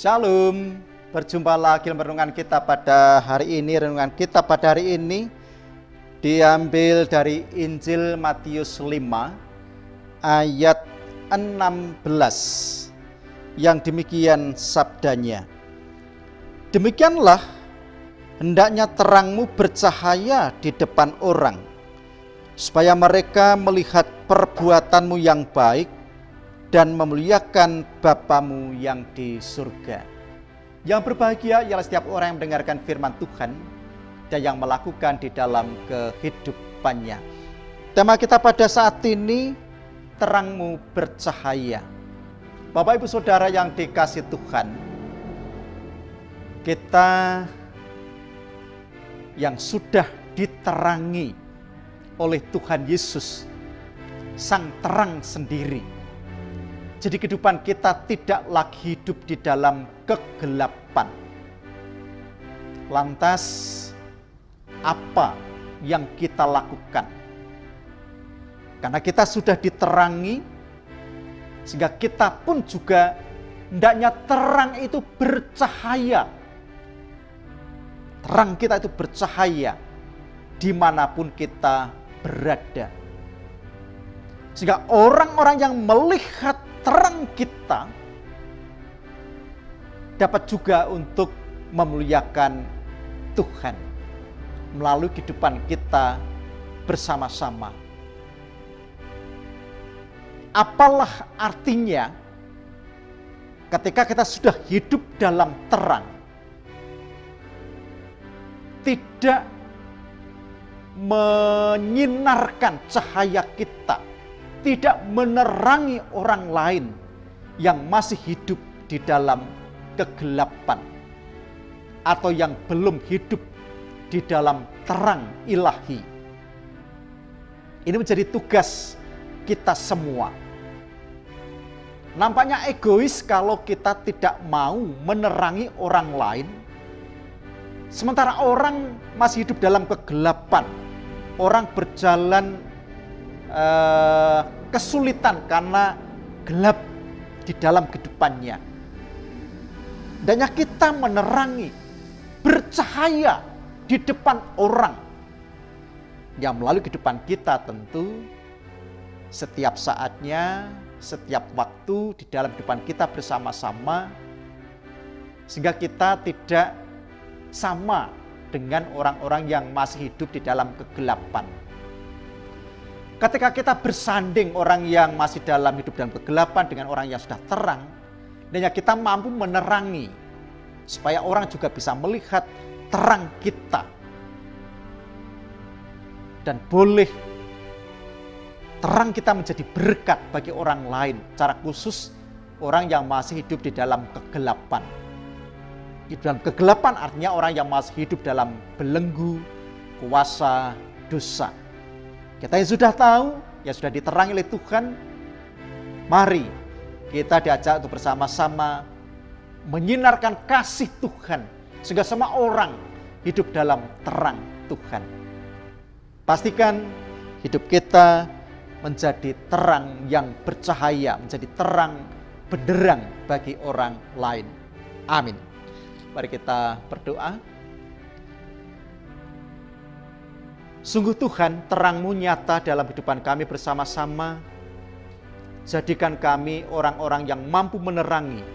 Shalom, berjumpa lagi dalam renungan kita pada hari ini. Renungan kita pada hari ini diambil dari Injil Matius 5 ayat 16 yang demikian sabdanya. Demikianlah hendaknya terangmu bercahaya di depan orang, supaya mereka melihat perbuatanmu yang baik dan memuliakan Bapamu yang di surga. Yang berbahagia ialah setiap orang yang mendengarkan firman Tuhan dan yang melakukan di dalam kehidupannya. Tema kita pada saat ini, terangmu bercahaya. Bapak Ibu Saudara yang dikasihi Tuhan, kita yang sudah diterangi oleh Tuhan Yesus, Sang Terang sendiri. Jadi kehidupan kita tidak lagi hidup di dalam kegelapan. Lantas apa yang kita lakukan? Karena kita sudah diterangi, sehingga kita pun juga hendaknya terang itu bercahaya. Terang kita itu bercahaya dimanapun kita berada. Sehingga orang-orang yang melihat terang kita dapat juga untuk memuliakan Tuhan melalui kehidupan kita bersama-sama. Apalah artinya ketika kita sudah hidup dalam terang, tidak menyinarkan cahaya kita, tidak menerangi orang lain yang masih hidup di dalam kegelapan atau yang belum hidup di dalam terang ilahi. Ini menjadi tugas kita semua. Nampaknya egois kalau kita tidak mau menerangi orang lain, sementara orang masih hidup dalam kegelapan. Orang berjalan kesulitan karena gelap di dalam kehidupannya. Hendaknya kita menerangi, bercahaya di depan orang. Yang melalui kehidupan kita tentu setiap saatnya, setiap waktu di dalam kehidupan kita bersama-sama, sehingga kita tidak sama dengan orang-orang yang masih hidup di dalam kegelapan. Ketika kita bersanding orang yang masih dalam hidup dalam kegelapan dengan orang yang sudah terang, dan kita mampu menerangi supaya orang juga bisa melihat terang kita. Dan boleh terang kita menjadi berkat bagi orang lain, secara khusus orang yang masih hidup di dalam kegelapan. Di dalam kegelapan artinya orang yang masih hidup dalam belenggu kuasa dosa. Kita yang sudah tahu, yang sudah diterangi oleh Tuhan, mari kita diajak untuk bersama-sama menyinarkan kasih Tuhan, sehingga semua orang hidup dalam terang Tuhan. Pastikan hidup kita menjadi terang yang bercahaya, menjadi terang benderang bagi orang lain. Amin. Mari kita berdoa. Sungguh Tuhan, terang-Mu nyata dalam kehidupan kami bersama-sama. Jadikan kami orang-orang yang mampu menerangi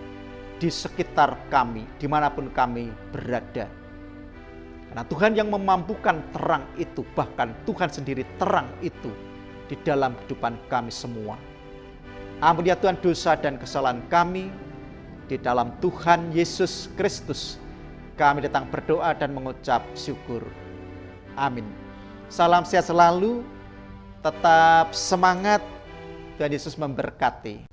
di sekitar kami, dimanapun kami berada. Karena Tuhan yang memampukan terang itu, bahkan Tuhan sendiri terang itu di dalam kehidupan kami semua. Ampuni ya Tuhan dosa dan kesalahan kami. Di dalam Tuhan Yesus Kristus, kami datang berdoa dan mengucap syukur. Amin. Salam sehat selalu, tetap semangat, Tuhan Yesus memberkati.